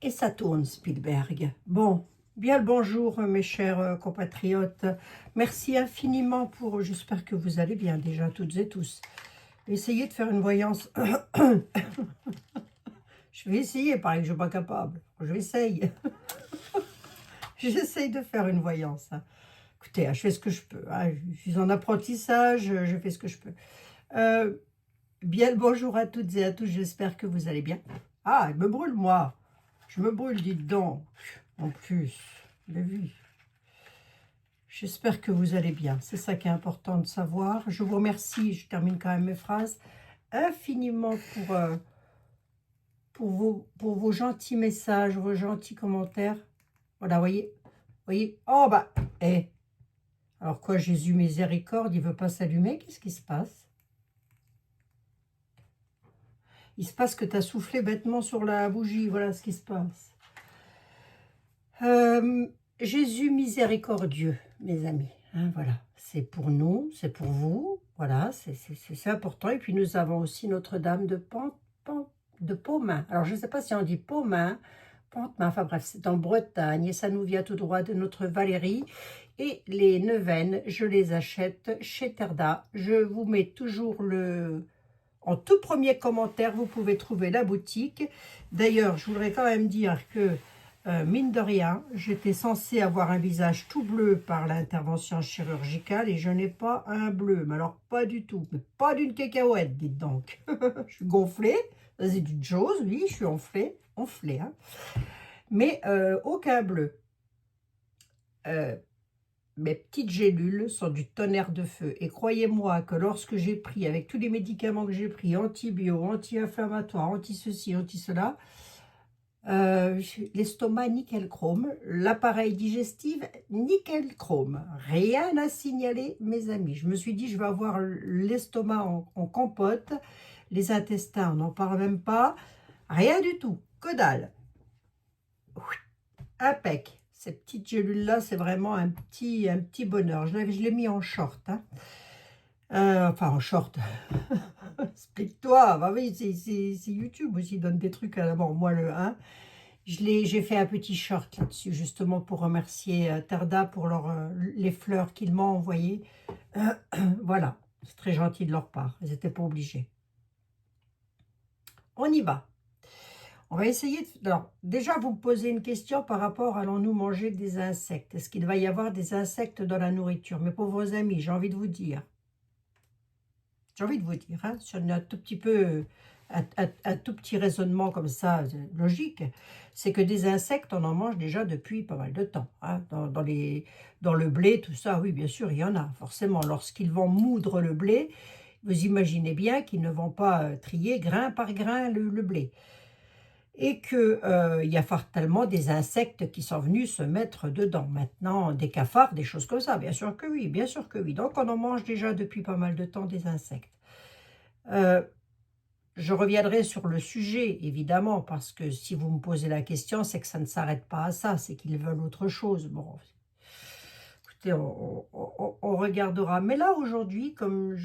Et ça tourne, Spielberg. Bon, bien le bonjour, mes chers compatriotes. Merci infiniment pour... J'espère que vous allez bien déjà, toutes et tous. Essayez de faire une voyance. Je vais essayer, pareil que je ne suis pas capable. Je vais essayer. J'essaye de faire une voyance. Hein. Écoutez, je fais ce que je peux. Hein. Je suis en apprentissage, je fais ce que je peux. Bien le bonjour à toutes et à tous, j'espère que vous allez bien. Ah, il me brûle, moi. Je me brûle, dites donc. En plus, vous avez vu. J'espère que vous allez bien. C'est ça qui est important de savoir. Je vous remercie, je termine quand même mes phrases, infiniment pour vos gentils messages, vos gentils commentaires. Voilà, voyez. Oh, bah, alors quoi, Jésus miséricorde, il veut pas s'allumer. Qu'est-ce qui se passe? Il se passe que tu as soufflé bêtement sur la bougie. Voilà ce qui se passe. Jésus miséricordieux, mes amis. Hein, voilà, c'est pour nous, c'est pour vous. Voilà, c'est important. Et puis nous avons aussi Notre-Dame de Pomain. Alors je ne sais pas si on dit Pomain, Pontemain, enfin bref, c'est en Bretagne et ça nous vient tout droit de notre Valérie. Et les neuvaines, je les achète chez Terda. Je vous mets toujours en tout premier commentaire, vous pouvez trouver la boutique. D'ailleurs, je voudrais quand même dire que, mine de rien, j'étais censée avoir un visage tout bleu par l'intervention chirurgicale et je n'ai pas un bleu. Mais alors, pas du tout. Mais pas d'une cacahuète, dites donc. Je suis gonflée. Ça, c'est une chose, oui, je suis enflée. Hein. Mais aucun bleu. Mes petites gélules sont du tonnerre de feu. Et croyez-moi que lorsque j'ai pris, avec tous les médicaments que j'ai pris, antibio, anti-inflammatoire, anti-ceci, anti-cela, l'estomac nickel chrome, l'appareil digestif nickel chrome. Rien à signaler, mes amis. Je me suis dit, je vais avoir l'estomac en compote, les intestins, on n'en parle même pas. Rien du tout, que dalle. Impec. Ces petites gélules-là, c'est vraiment un petit bonheur. Je l'ai mis en short. Hein. Enfin, en short. Explique-toi. Bah oui, c'est YouTube aussi, donne des trucs à la mort. Moi, j'ai fait un petit short là-dessus, justement, pour remercier Terda pour les fleurs qu'ils m'ont envoyées. Voilà. C'est très gentil de leur part. Ils n'étaient pas obligés. On y va. On va essayer de... Alors, déjà, vous me posez une question par rapport à allons-nous manger des insectes? Est-ce qu'il va y avoir des insectes dans la nourriture? Mes pauvres amis, j'ai envie de vous dire. Hein, sur un tout petit peu, un tout petit raisonnement comme ça, logique, c'est que des insectes, on en mange déjà depuis pas mal de temps. Hein, dans le blé, tout ça, oui, bien sûr, il y en a. Forcément, lorsqu'ils vont moudre le blé, vous imaginez bien qu'ils ne vont pas trier grain par grain le blé. Et qu'il y a fatalement des insectes qui sont venus se mettre dedans. Maintenant, des cafards, des choses comme ça, bien sûr que oui, bien sûr que oui. Donc, on en mange déjà depuis pas mal de temps des insectes. Je reviendrai sur le sujet, évidemment, parce que si vous me posez la question, c'est que ça ne s'arrête pas à ça, c'est qu'ils veulent autre chose. Bon, écoutez, on regardera. Mais là, aujourd'hui, comme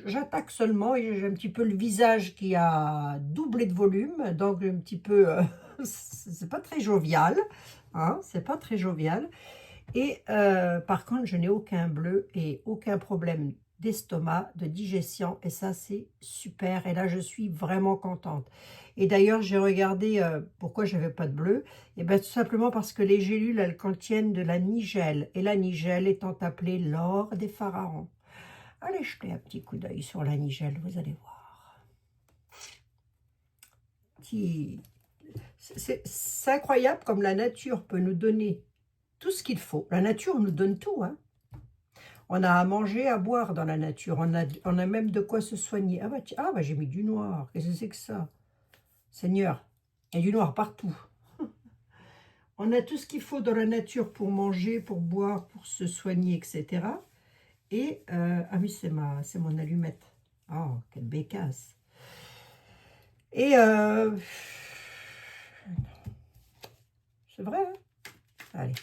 j'attaque seulement, et j'ai un petit peu le visage qui a doublé de volume, donc un petit peu, c'est pas très jovial, hein, c'est pas très jovial. Et par contre, je n'ai aucun bleu et aucun problème d'estomac, de digestion, et ça, c'est super. Et là, je suis vraiment contente. Et d'ailleurs, j'ai regardé pourquoi je n'avais pas de bleu. Et bien, tout simplement parce que les gélules, elles contiennent de la nigelle. Et la nigelle étant appelée l'or des pharaons. Allez jeter un petit coup d'œil sur la nigelle, vous allez voir. C'est incroyable comme la nature peut nous donner tout ce qu'il faut. La nature nous donne tout. Hein. On a à manger, à boire dans la nature. On a même de quoi se soigner. Ah bah j'ai mis du noir. Qu'est-ce que c'est que ça? Seigneur, il y a du noir partout. On a tout ce qu'il faut dans la nature pour manger, pour boire, pour se soigner, etc. Et, ah oui, c'est mon allumette. Oh, quelle bécasse. Et, c'est vrai, hein? Allez,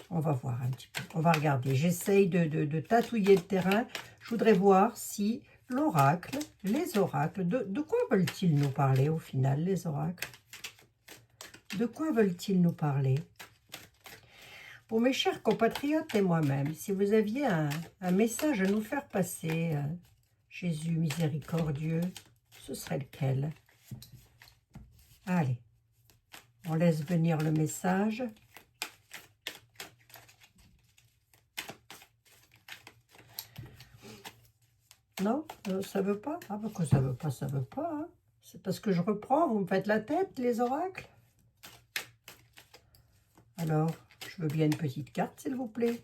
on va voir un petit peu. On va regarder. J'essaye de tatouiller le terrain. Je voudrais voir si l'oracle, les oracles, de quoi veulent-ils nous parler au final, les oracles? De quoi veulent-ils nous parler? Pour mes chers compatriotes et moi-même, si vous aviez un message à nous faire passer, Jésus miséricordieux, ce serait lequel? Allez, on laisse venir le message. Non, ça veut pas? Ah, pourquoi ça veut pas? Ça veut pas, hein. C'est parce que je reprends, vous me faites la tête, les oracles? Alors, je veux bien une petite carte, s'il vous plaît.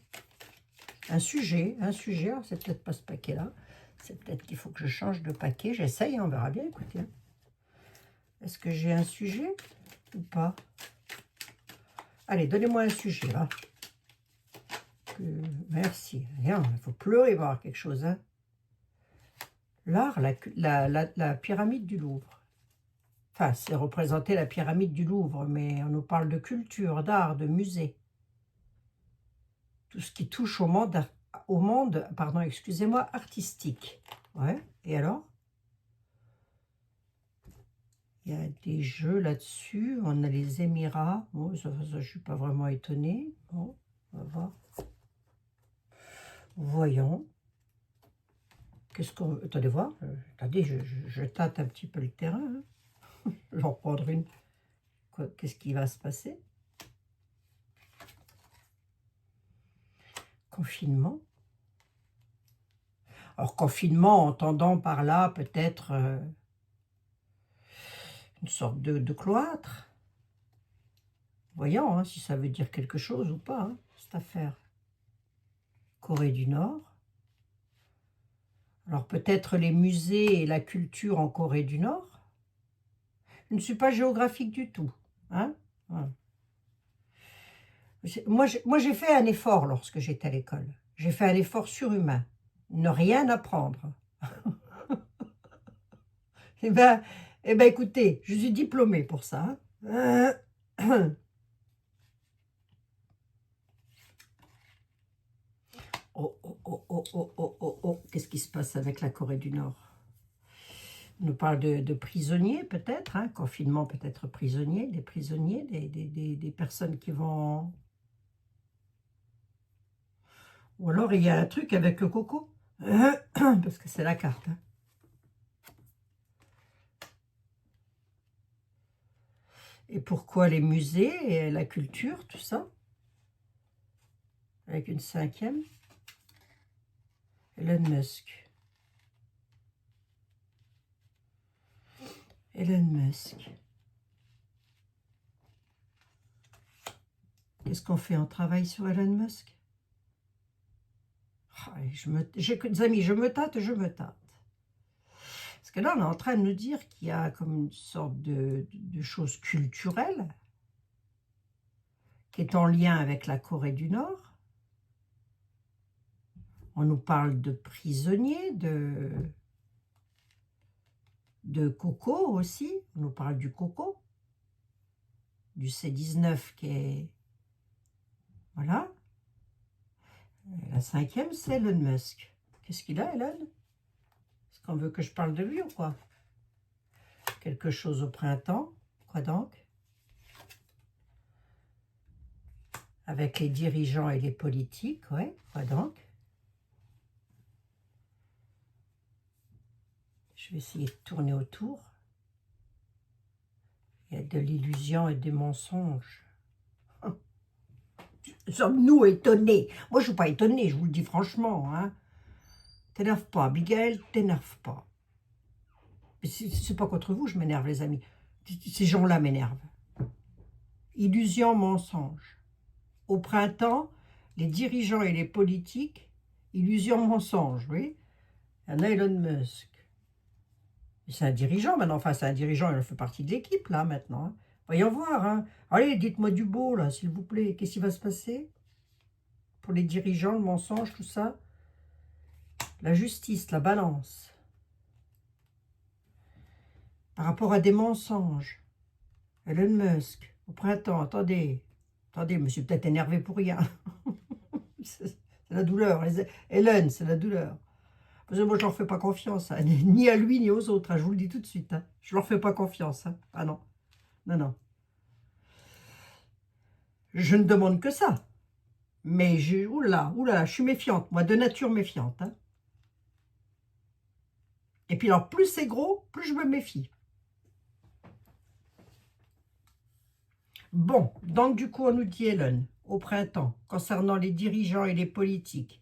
Un sujet, alors c'est peut-être pas ce paquet-là. C'est peut-être qu'il faut que je change de paquet. J'essaye, on verra bien, écoutez. Est-ce que j'ai un sujet ou pas? Allez, donnez-moi un sujet, là. Merci. Rien, il faut pleurer voir quelque chose, hein. L'art, la pyramide du Louvre. Enfin, c'est représenter la pyramide du Louvre, mais on nous parle de culture, d'art, de musée. Tout ce qui touche au monde, pardon, excusez-moi, artistique. Ouais, et alors? Il y a des jeux là-dessus, on a les Émirats. Bon, ça, je ne suis pas vraiment étonnée. Bon, on va voir. Voyons. Qu'est-ce qu'on... Attendez voir. Attendez, je tâte un petit peu le terrain. Hein. Je vais en prendre une. Qu'est-ce qui va se passer? Confinement. Alors, confinement, entendant par là peut-être une sorte de cloître. Voyons hein, si ça veut dire quelque chose ou pas, hein, cette affaire. Corée du Nord. Alors, peut-être les musées et la culture en Corée du Nord. Je ne suis pas géographique du tout. Hein, voilà. Moi, j'ai fait un effort lorsque j'étais à l'école. J'ai fait un effort surhumain. Ne rien apprendre. Eh ben, écoutez, je suis diplômée pour ça. Oh, oh, oh, oh, oh, oh, oh, oh. Qu'est-ce qui se passe avec la Corée du Nord? On nous parle de prisonniers, peut-être, hein, confinement, peut-être prisonniers, des personnes qui vont... Ou alors, il y a un truc avec le coco, parce que c'est la carte. Hein. Et pourquoi les musées et la culture, tout ça? Avec une 5e. Elon Musk. Elon Musk. Qu'est-ce qu'on fait? On travaille sur Elon Musk? Oh, des amis, je me tâte. Parce que là, on est en train de nous dire qu'il y a comme une sorte de chose culturelle qui est en lien avec la Corée du Nord. On nous parle de prisonniers, de coco aussi. On nous parle du coco, du C19 qui est... Voilà. La 5e, c'est Elon Musk. Qu'est-ce qu'il a, Elon? Est-ce qu'on veut que je parle de lui ou quoi? Quelque chose au printemps. Quoi donc? Avec les dirigeants et les politiques, ouais. Quoi donc? Je vais essayer de tourner autour. Il y a de l'illusion et des mensonges. Sommes-nous étonnés? Moi, je ne suis pas étonnée, je vous le dis franchement. Hein. T'énerve pas, Abigail, t'énerve pas. C'est pas contre vous, je m'énerve, les amis. Ces gens-là m'énervent. Illusion, mensonge. Au printemps, les dirigeants et les politiques, illusion, mensonge, oui. Il y en a Elon Musk. C'est un dirigeant maintenant, enfin c'est un dirigeant, il fait partie de l'équipe là maintenant. Hein. Voyons voir, hein. Allez, dites-moi du beau là, s'il vous plaît. Qu'est-ce qui va se passer? Pour les dirigeants, le mensonge, tout ça. La justice, la balance. Par rapport à des mensonges. Elon Musk, au printemps, attendez, je me suis peut-être énervé pour rien. C'est la douleur. Elon, c'est la douleur. Parce que moi, je leur fais pas confiance, hein. Ni à lui, ni aux autres, hein. Je vous le dis tout de suite. Hein. Je leur fais pas confiance. Hein. Ah non, non, non. Je ne demande que ça. Mais oula, je suis méfiante, moi, de nature méfiante. Hein. Et puis alors, plus c'est gros, plus je me méfie. Bon, donc du coup, on nous dit Hélène, au printemps, concernant les dirigeants et les politiques,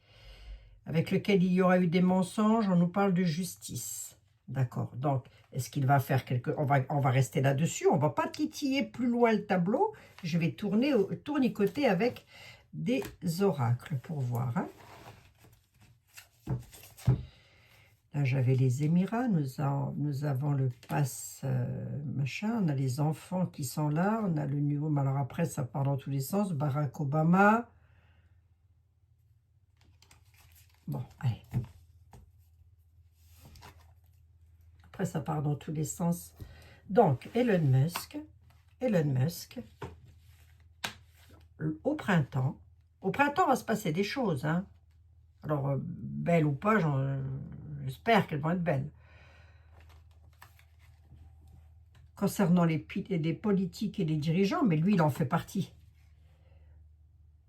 avec lesquels il y aura eu des mensonges, on nous parle de justice. D'accord, donc, est-ce qu'il va faire quelque... On va rester là-dessus, on ne va pas titiller plus loin le tableau. Je vais tournicoter avec des oracles pour voir. Hein. Là, j'avais les Émirats, nous avons le pass machin, on a les enfants qui sont là, on a le nouveau, mais alors après, ça part dans tous les sens, Barack Obama. Bon, allez. Après, ça part dans tous les sens. Donc, Elon Musk, au printemps va se passer des choses, hein. Alors, belles ou pas, j'espère qu'elles vont être belles. Concernant les politiques et les dirigeants, mais lui, il en fait partie.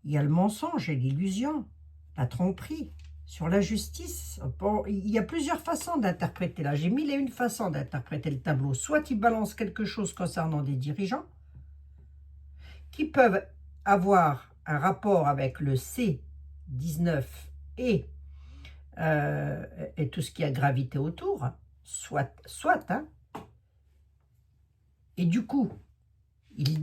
Il y a le mensonge et l'illusion, la tromperie, sur la justice. Bon, il y a plusieurs façons d'interpréter. Là, j'ai 1001 façons d'interpréter le tableau. Soit il balance quelque chose concernant des dirigeants qui peuvent avoir un rapport avec le C19 et tout ce qui a gravité autour, soit hein. Et du coup, il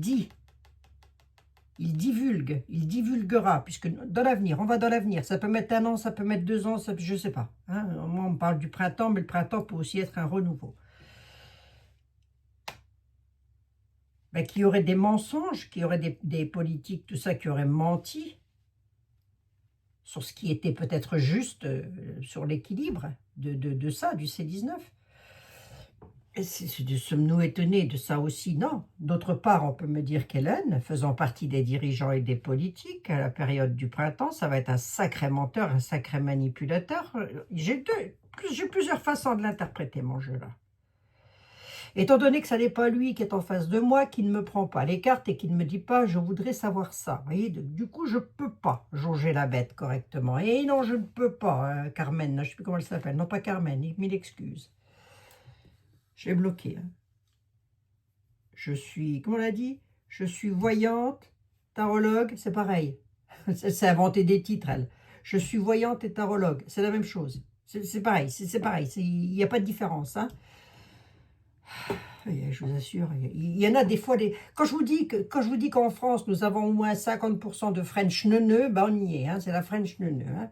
divulguera, puisque dans l'avenir, on va dans l'avenir, ça peut mettre 1 an, ça peut mettre 2 ans, je ne sais pas. Hein. Moi, on parle du printemps, mais le printemps peut aussi être un renouveau. Ben, qu'il y aurait des mensonges, qu'il y aurait des politiques, tout ça, qui auraient menti sur ce qui était peut-être juste, sur l'équilibre de ça, du C19. Sommes-nous étonnés de ça aussi? Non. D'autre part, on peut me dire qu'Hélène, faisant partie des dirigeants et des politiques, à la période du printemps, ça va être un sacré menteur, un sacré manipulateur. J'ai plusieurs façons de l'interpréter, mon jeu-là. Étant donné que ça n'est pas lui qui est en face de moi, qui ne me prend pas les cartes et qui ne me dit pas « je voudrais savoir ça ». Vous voyez, du coup, je ne peux pas jauger la bête correctement. Et non, je ne peux pas, Carmen, je ne sais plus comment elle s'appelle. Non, pas Carmen, mille excuses. J'ai bloqué. Hein. Je suis, comment on l'a dit? Je suis voyante, tarologue, c'est pareil. C'est inventé des titres, elle. Je suis voyante et tarologue, c'est la même chose. C'est pareil, c'est pareil, il n'y a pas de différence. Hein. Je vous assure, il y en a des fois, quand je vous dis qu'en France, nous avons au moins 50% de French neuneux, ben on y est, hein, c'est la French neuneux. Hein.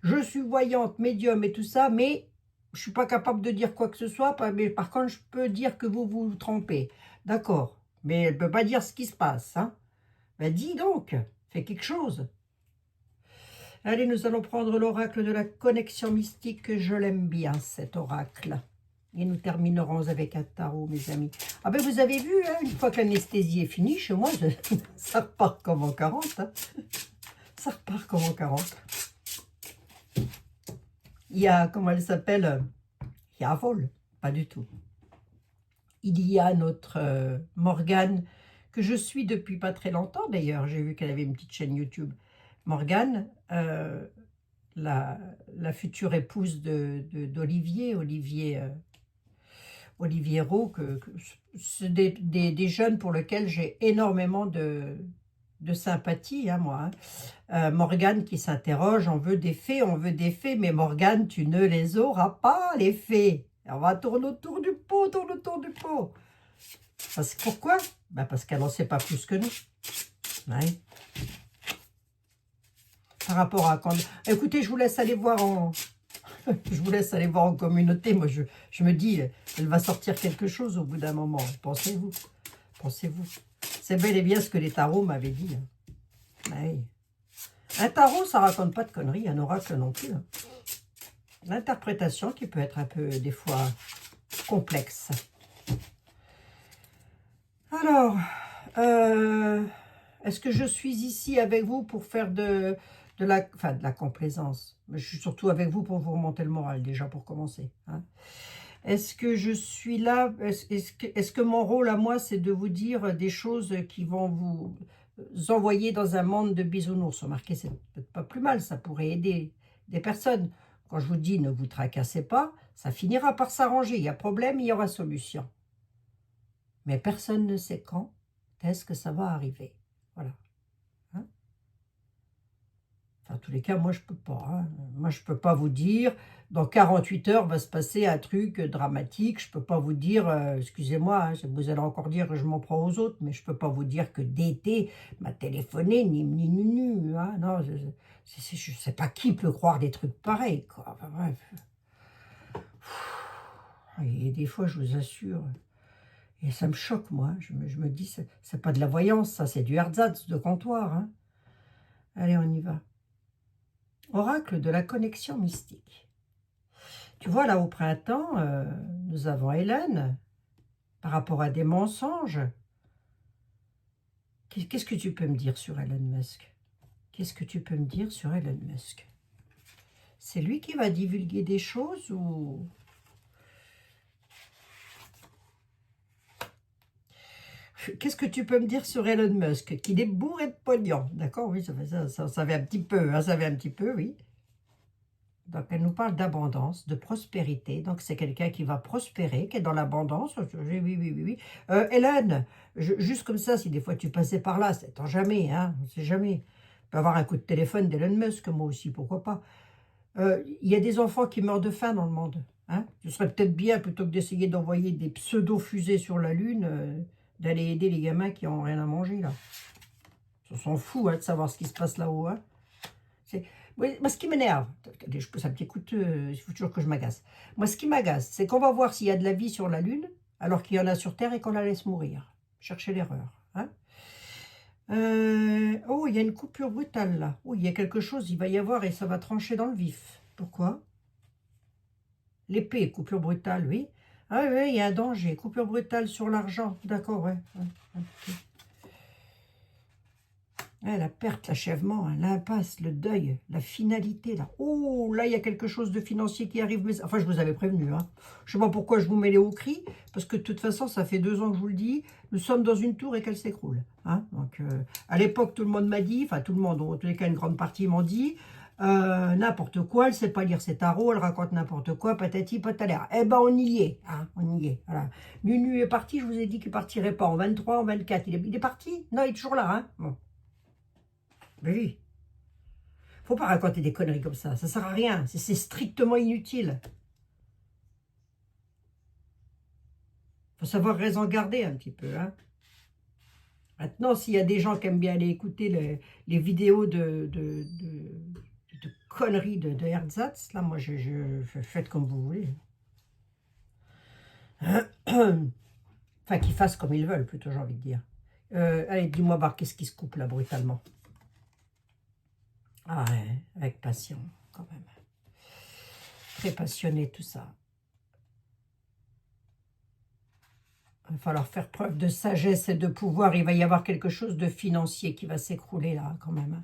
Je suis voyante, médium et tout ça, mais je ne suis pas capable de dire quoi que ce soit, mais par contre, je peux dire que vous vous trompez. D'accord, mais elle ne peut pas dire ce qui se passe. Hein. Ben dis donc, fais quelque chose. Allez, nous allons prendre l'oracle de la connexion mystique. Je l'aime bien, cet oracle. Et nous terminerons avec un tarot, mes amis. Ah ben, vous avez vu, hein, une fois que l'anesthésie est finie, chez moi, ça repart comme en 40. Hein. Ça repart comme en 40. Il y a, comment elle s'appelle, il y a un vol, pas du tout. Il y a notre Morgane, que je suis depuis pas très longtemps d'ailleurs. J'ai vu qu'elle avait une petite chaîne YouTube. Morgane, la future épouse d'Olivier, Olivier Roux, c'est des jeunes pour lesquels j'ai énormément de sympathie, hein, moi. Hein. Morgane qui s'interroge, on veut des fées, mais Morgane, tu ne les auras pas, les fées. On va tourner autour du pot, Pourquoi? Ben parce qu'elle n'en sait pas plus que nous. Ouais. Par rapport à quand... Écoutez, je vous laisse aller voir en... je vous laisse aller voir en communauté. Moi, je me dis, elle va sortir quelque chose au bout d'un moment. Pensez-vous. C'est bel et bien ce que les tarots m'avaient dit. Hein. Ouais. Un tarot, ça raconte pas de conneries. Un oracle non plus. Hein. L'interprétation qui peut être un peu, des fois, complexe. Alors, est-ce que je suis ici avec vous pour faire de la complaisance? Je suis surtout avec vous pour vous remonter le moral, déjà, pour commencer. Hein. Est-ce que je suis là? Est-ce que mon rôle à moi, c'est de vous dire des choses qui vont envoyer dans un monde de bisounours. Remarquez, c'est peut-être pas plus mal, ça pourrait aider des personnes. Quand je vous dis ne vous tracassez pas, ça finira par s'arranger. Il y a problème, il y aura solution. Mais personne ne sait quand est-ce que ça va arriver. Voilà. Hein? Enfin, en tous les cas, moi, je peux pas. Hein. Moi, je peux pas vous dire, dans 48 heures va se passer un truc dramatique. Je peux pas vous dire, excusez-moi, hein, vous allez encore dire que je m'en prends aux autres, mais je peux pas vous dire que DT m'a téléphoné, ni nu. Hein. Non, je sais pas qui peut croire des trucs pareils, quoi. Enfin, bref. Et des fois, je vous assure, et ça me choque, moi. Je me dis, c'est pas de la voyance, ça, c'est du ersatz de comptoir. Hein. Allez, on y va. Oracle de la connexion mystique. Tu vois, là, au printemps, nous avons Hélène, par rapport à des mensonges. Qu'est-ce que tu peux me dire sur Elon Musk? Qu'est-ce que tu peux me dire sur Elon Musk? C'est lui qui va divulguer des choses ou... Qu'est-ce que tu peux me dire sur Elon Musk? Qu'il est bourré de pognon, d'accord? Oui, ça savait un petit peu, hein, ça savait un petit peu, oui. Donc, elle nous parle d'abondance, de prospérité. Donc, c'est quelqu'un qui va prospérer, qui est dans l'abondance. Oui, oui, oui, oui. Hélène, juste comme ça, si des fois tu passais par là, c'est jamais, hein, on ne sait jamais. Je peux avoir un coup de téléphone d'Elon Musk, moi aussi, pourquoi pas. Il y a des enfants qui meurent de faim dans le monde. Hein. Ce serait peut-être bien, plutôt que d'essayer d'envoyer des pseudo-fusées sur la Lune, d'aller aider les gamins qui n'ont rien à manger, là. Ils s'en foutent, hein, de savoir ce qui se passe là-haut, hein. Oui, moi, ce qui m'énerve, je pose un petit coup il faut toujours que je m'agace. Moi, ce qui m'agace, c'est qu'on va voir s'il y a de la vie sur la Lune, alors qu'il y en a sur Terre et qu'on la laisse mourir. Cherchez l'erreur. Hein. Oh, il y a une coupure brutale, là. Oh, il y a quelque chose, il va y avoir, et ça va trancher dans le vif. Pourquoi? L'épée, coupure brutale, oui. Ah oui, il y a un danger. Coupure brutale sur l'argent. D'accord, ouais. Okay. Ouais, la perte, l'achèvement, hein, l'impasse, le deuil, la finalité. Là. Oh, là, il y a quelque chose de financier qui arrive. Mais... Enfin, je vous avais prévenu. Hein. Je ne sais pas pourquoi je vous mets les hauts cris, parce que de toute façon, ça fait 2 ans que je vous le dis. Nous sommes dans une tour et qu'elle s'écroule. Hein. Donc, à l'époque, tout le monde m'a dit, enfin tout le monde, en tous les cas, une grande partie m'ont dit, n'importe quoi, elle ne sait pas lire ses tarots, elle raconte n'importe quoi, patati patalaire. Eh ben, on y est. Hein, on y est. Voilà. Nunu est parti, je vous ai dit qu'il ne partirait pas en 23, en 24. Il est parti? Non, il est toujours là. Hein. Bon. Oui. Faut pas raconter des conneries comme ça sert à rien, c'est strictement inutile. Faut savoir raison garder un petit peu. Hein. Maintenant, s'il y a des gens qui aiment bien aller écouter les vidéos de conneries de Ersatz, là, moi, faites comme vous voulez. Enfin, qu'ils fassent comme ils veulent, plutôt, j'ai envie de dire. Allez, dis-moi, Bar, qu'est-ce qui se coupe, là, brutalement? Ah ouais, avec passion, quand même. Très passionné, tout ça. Il va falloir faire preuve de sagesse et de pouvoir. Il va y avoir quelque chose de financier qui va s'écrouler, là, quand même.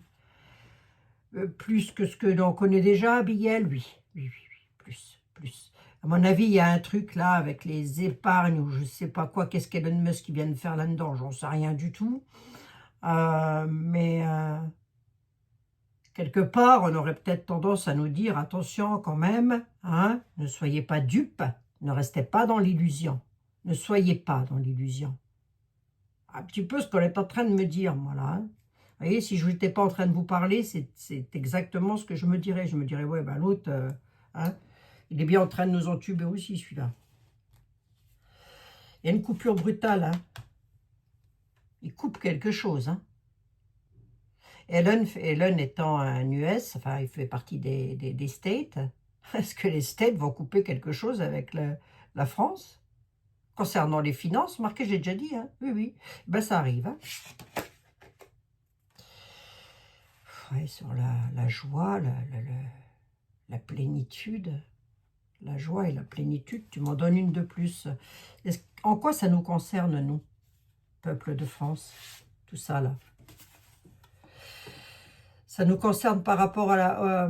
Plus que ce que l'on connaît déjà, Biel, oui. Oui, plus. À mon avis, il y a un truc, là, avec les épargnes, ou je ne sais pas quoi, qu'est-ce qu'Elon Musk vient de faire là-dedans, j'en sais rien du tout. Mais... quelque part, on aurait peut-être tendance à nous dire, attention quand même, hein, ne soyez pas dupes, ne restez pas dans l'illusion. Ne soyez pas dans l'illusion. Un petit peu ce qu'on est en train de me dire, moi, là. Hein. Vous voyez, si je n'étais pas en train de vous parler, c'est exactement ce que je me dirais. Je me dirais, ouais, ben l'autre, hein, il est bien en train de nous entuber aussi, celui-là. Il y a une coupure brutale, hein. Il coupe quelque chose, hein. Elon étant un US, enfin, il fait partie des States. Est-ce que les States vont couper quelque chose avec la France? Concernant les finances, marqué, j'ai déjà dit, hein. Oui. Ben, ça arrive, hein. Ouais, sur la joie, la plénitude. La joie et la plénitude, tu m'en donnes une de plus. En quoi ça nous concerne, nous, peuple de France? Tout ça, là. Ça nous concerne par rapport à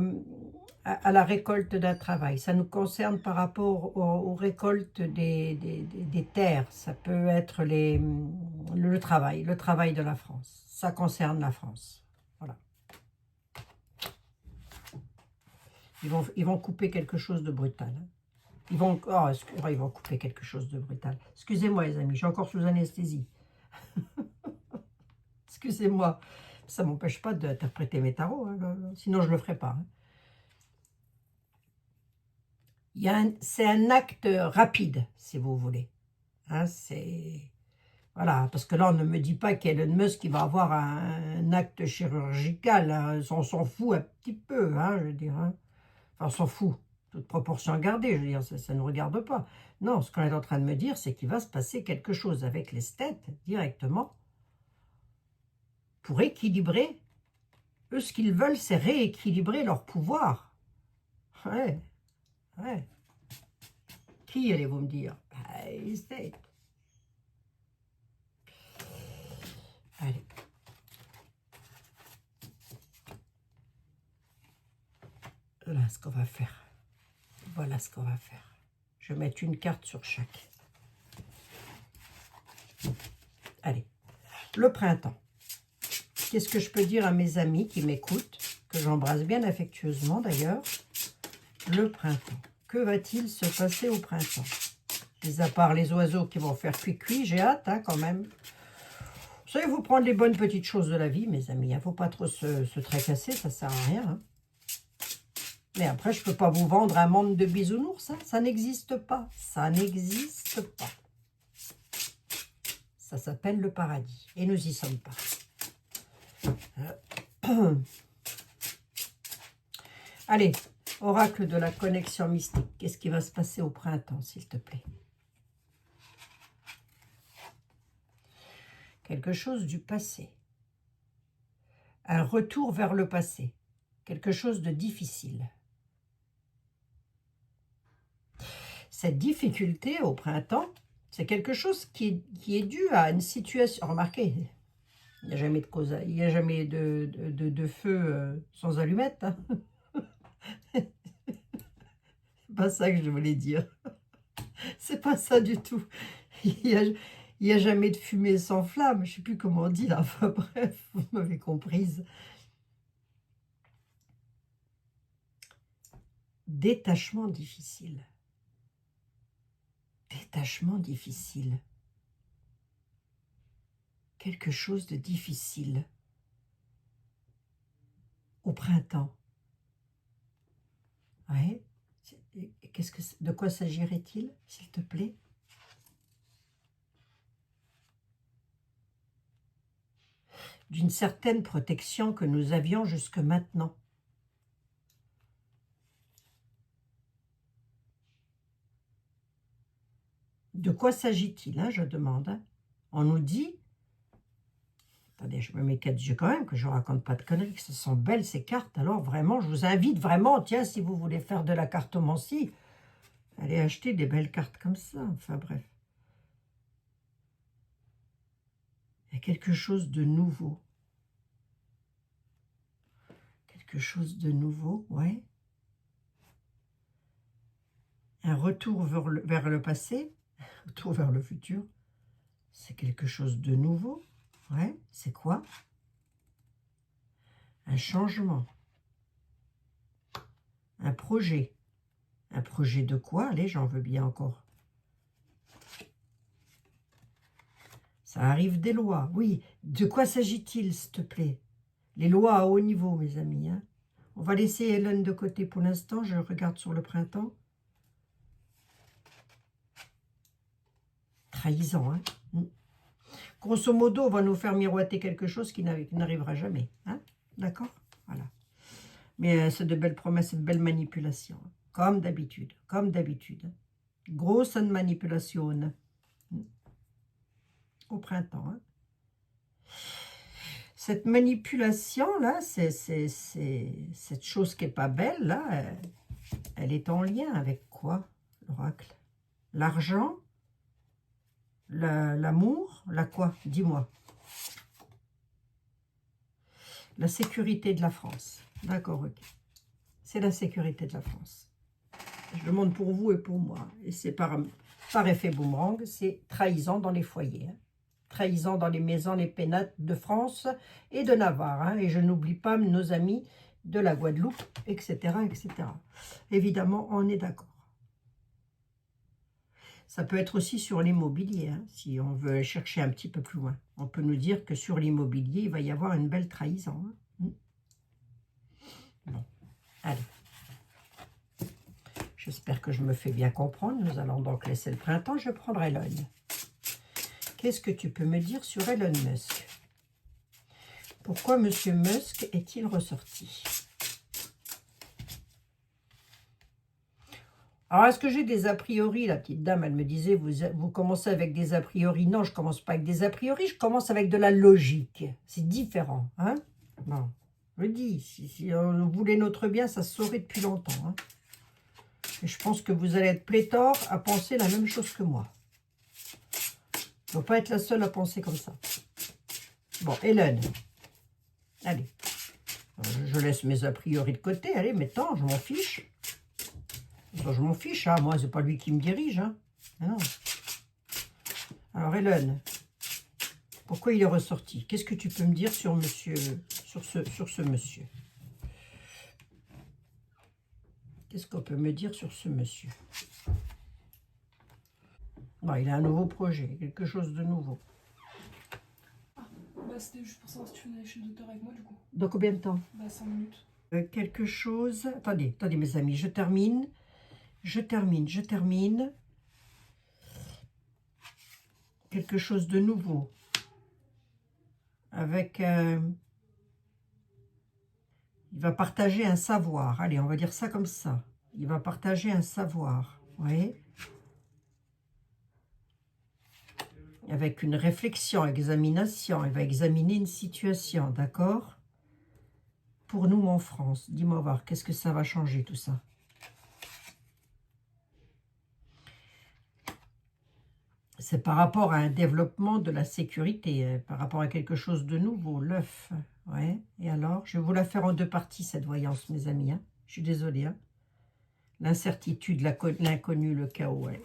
la récolte d'un travail. Ça nous concerne par rapport aux récoltes des terres. Ça peut être le travail de la France. ça concerne la France. Voilà. Ils vont couper quelque chose de brutal. Hein. Ils vont couper quelque chose de brutal. Excusez-moi les amis, je suis encore sous anesthésie. Excusez-moi. Ça ne m'empêche pas d'interpréter mes tarots, hein, sinon je ne le ferai pas. Hein. C'est un acte rapide, si vous voulez. Hein, c'est... Voilà, parce que là, on ne me dit pas qu'Elon Musk il va avoir un acte chirurgical. Hein. On s'en fout un petit peu, hein, je veux dire. Hein. Enfin, on s'en fout, toute proportion gardée, je veux dire, ça ne nous regarde pas. Non, ce qu'on est en train de me dire, c'est qu'il va se passer quelque chose avec l'esthète, directement, pour équilibrer. Eux, ce qu'ils veulent, c'est rééquilibrer leur pouvoir. Ouais, ouais. Qui allez-vous me dire? Esthète. Allez. Voilà ce qu'on va faire. Voilà ce qu'on va faire. Je vais mettre une carte sur chaque. Allez. Le printemps. Qu'est-ce que je peux dire à mes amis qui m'écoutent, que j'embrasse bien affectueusement d'ailleurs? Le printemps. Que va-t-il se passer au printemps? Mis à part les oiseaux qui vont faire cuit-cuit, j'ai hâte hein, quand même. Vous savez, vous prendre les bonnes petites choses de la vie, mes amis. Il ne faut pas trop se tracasser, ça ne sert à rien. Hein. Mais après, je ne peux pas vous vendre un monde de bisounours. Hein. Ça n'existe pas. Ça n'existe pas. Ça s'appelle le paradis. Et nous n'y sommes pas. Allez, oracle de la connexion mystique. Qu'est-ce qui va se passer au printemps, s'il te plaît? Quelque chose du passé. Un retour vers le passé. Quelque chose de difficile. Cette difficulté au printemps, c'est quelque chose qui est dû à une situation. Remarquez, il n'y a jamais de cause, il n'y a jamais de feu sans allumette. Hein. C'est pas ça que je voulais dire. C'est pas ça du tout. Il y a jamais de fumée sans flamme. Je ne sais plus comment on dit là. Enfin bref, vous m'avez comprise. Détachement difficile. Détachement difficile. Quelque chose de difficile. Au printemps. Ouais. De quoi s'agirait-il, s'il te plaît? D'une certaine protection que nous avions jusque maintenant. De quoi s'agit-il, hein, je demande. Hein. On nous dit... Attendez, je me mets 4 yeux quand même, que je ne raconte pas de conneries, que ce sont belles ces cartes. Alors vraiment, je vous invite vraiment, tiens, si vous voulez faire de la cartomancie, allez acheter des belles cartes comme ça. Enfin bref. Il y a quelque chose de nouveau. Quelque chose de nouveau, ouais. Un retour vers le passé, retour vers le futur. C'est quelque chose de nouveau. Ouais, c'est quoi? Un changement. Un projet. Un projet de quoi? Allez, j'en veux bien encore. Ça arrive des lois, oui. De quoi s'agit-il, s'il te plaît? Les lois à haut niveau, mes amis. Hein. On va laisser Hélène de côté pour l'instant. Je regarde sur le printemps. Trahison, hein. Grosso modo, on va nous faire miroiter quelque chose qui n'arrivera jamais. Hein. D'accord? Voilà. Mais c'est de belles promesses et de belles manipulations. Hein. Comme d'habitude. Comme d'habitude. Hein. Grosse manipulation. Au printemps. Hein. Cette manipulation-là, c'est cette chose qui n'est pas belle, là, elle est en lien avec quoi, l'oracle? L'argent? L'amour? La quoi? Dis-moi. La sécurité de la France. D'accord, ok. C'est la sécurité de la France. Je demande pour vous et pour moi. Et c'est par effet boomerang, c'est trahison dans les foyers. Hein. trahison dans les maisons, les pénates de France et de Navarre. Hein, et je n'oublie pas nos amis de la Guadeloupe, etc., etc. Évidemment, on est d'accord. Ça peut être aussi sur l'immobilier, hein, si on veut chercher un petit peu plus loin. On peut nous dire que sur l'immobilier, il va y avoir une belle trahison. Hein. Bon, allez. J'espère que je me fais bien comprendre. Nous allons donc laisser le printemps. Je prendrai l'œil. Qu'est-ce que tu peux me dire sur Elon Musk? Pourquoi M. Musk est-il ressorti? Alors, est-ce que j'ai des a priori? La petite dame, elle me disait, vous commencez avec des a priori. Non, je ne commence pas avec des a priori, je commence avec de la logique. C'est différent. Hein? Bon, je le dis, si on voulait notre bien, ça se saurait depuis longtemps. Hein? Et je pense que vous allez être pléthore à penser la même chose que moi. Je ne dois pas être la seule à penser comme ça. Bon, Hélène. Allez. Je laisse mes a priori de côté. Allez, mettons, je m'en fiche. Je m'en fiche, hein. Moi, c'est pas lui qui me dirige. Hein. Non. Alors, Hélène, pourquoi il est ressorti? Qu'est-ce que tu peux me dire sur monsieur, sur ce monsieur? Qu'est-ce qu'on peut me dire sur ce monsieur? Bon, il a un nouveau projet, quelque chose de nouveau. Ah, bah c'était juste pour savoir si tu venais chez le docteur avec moi, du coup. Dans combien de temps? Bah 5 minutes. Quelque chose... Attendez, mes amis, je termine. Quelque chose de nouveau. Avec... il va partager un savoir. Allez, on va dire ça comme ça. Il va partager un savoir. Vous voyez? Avec une réflexion, examination. Il va examiner une situation, d'accord? Pour nous, en France. Dis-moi voir, qu'est-ce que ça va changer, tout ça? C'est par rapport à un développement de la sécurité, par rapport à quelque chose de nouveau, l'œuf. Ouais. Et alors, je vais vous la faire en deux parties, cette voyance, mes amis. Hein. Je suis désolée. Hein. L'incertitude, l'inconnu, le chaos. Ouais.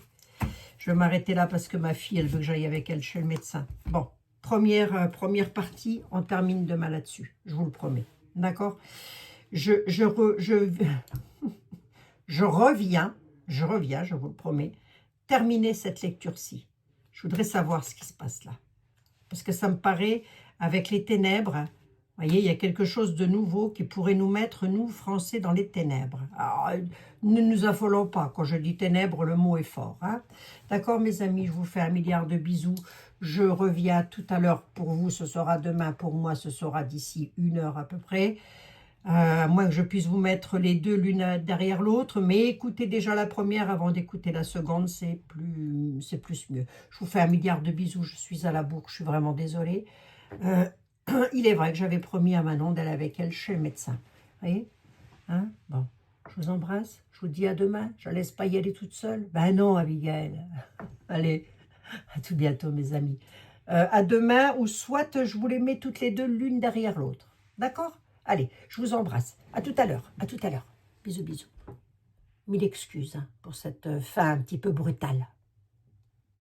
Je vais m'arrêter là parce que ma fille, elle veut que j'aille avec elle chez le médecin. Bon, première partie, on termine demain là-dessus. Je vous le promets. D'accord? je reviens, je vous le promets, terminer cette lecture-ci. Je voudrais savoir ce qui se passe là. Parce que ça me paraît, avec les ténèbres, vous voyez, il y a quelque chose de nouveau qui pourrait nous mettre, nous, Français, dans les ténèbres. Alors, ne nous affolons pas. Quand je dis ténèbres, le mot est fort. Hein. D'accord, mes amis, je vous fais 1 milliard de bisous. Je reviens tout à l'heure pour vous. Ce sera demain. Pour moi, ce sera d'ici 1 heure à peu près. À moins que je puisse vous mettre les deux l'une derrière l'autre, mais écoutez déjà la première avant d'écouter la seconde, c'est plus mieux. Je vous fais 1 milliard de bisous, je suis à la bourre, je suis vraiment désolée. Il est vrai que j'avais promis à Manon d'aller avec elle chez le médecin. Vous voyez, hein? Bon, je vous embrasse, je vous dis à demain, je ne laisse pas y aller toute seule. Ben non, Abigail. Allez, à tout bientôt, mes amis. À demain, ou soit je vous les mets toutes les deux l'une derrière l'autre. D'accord? Allez, je vous embrasse. À tout à l'heure. À tout à l'heure. Bisous, bisous. 1000 excuses hein, pour cette fin un petit peu brutale.